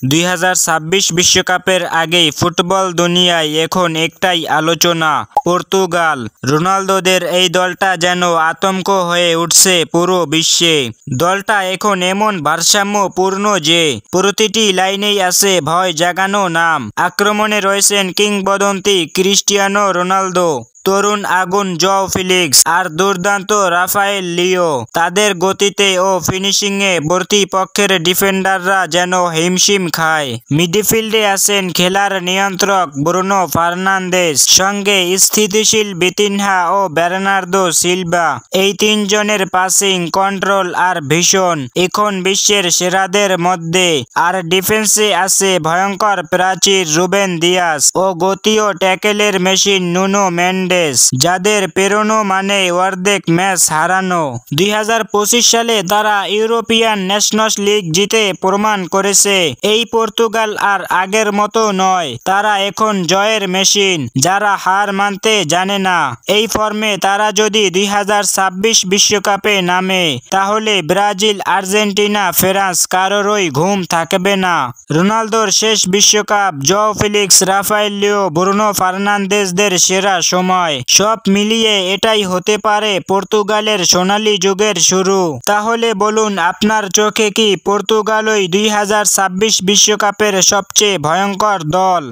2026 বিশ্বকাপের আগেই ফুটবল দুনিয়ায় এখন একটাই আলোচনা, পর্তুগাল। রোনালদোদের এই দলটা যেন আতঙ্ক হয়ে উঠছে পুরো বিশ্বে। দলটা এখন এমন ভারসাম্যপূর্ণ যে প্রতিটি লাইনেই আছে ভয় জাগানো নাম। আক্রমণে রয়েছেন কিংবদন্তি ক্রিস্টিয়ানো রোনালদো, তরুণ আগুন জও ফেলিক্স আর দুর্দান্ত রাফায়েল লিও। তাদের গতিতে ও ফিনিশিংয়ে প্রতিপক্ষের ডিফেন্ডাররা যেন হিমশিম খায়। মিডফিল্ডে আছেন খেলার নিয়ন্ত্রক ব্রুনো ফার্নান্দেজ, সঙ্গে স্থিতিশীল বিতিনহা ও বের্নার্দো সিলভা। এই তিনজনের পাসিং, কন্ট্রোল আর ভিশন এখন বিশ্বের সেরাদের মধ্যে। আর ডিফেন্সে আছে ভয়ঙ্কর প্রাচীর রুবেন দিয়াস ও গতি ও ট্যাকেলের মেশিন নুনো মেন্ডেস, যাদের পেরোনো মানে অর্ধেক ম্যাচ হারানো। 2025 সালে তারা ইউরোপিয়ান নেশনস লিগ জিতে প্রমাণ করেছে এই পর্তুগাল আর আগের মতো নয়। তারা এখন জয়ের মেশিন, যারা হার মানতে জানে না। এই ফর্মে তারা যদি 2026 বিশ্বকাপে নামে, তাহলে ব্রাজিল, আর্জেন্টিনা, ফ্রান্স কারোরই ঘুম থাকবে না। রোনালদোর শেষ বিশ্বকাপ, জও ফেলিক্স, রাফায়েল লিও, ব্রুনো ফার্নান্দেজদের সেরা সময়। সব মিলিয়ে এটাই হতে পারে পর্তুগালের সোনালী যুগের শুরু। তাহলে বলুন, আপনার চোখে কি পর্তুগালই 2026 বিশ্বকাপের সবচেয়ে ভয়ঙ্কর দল?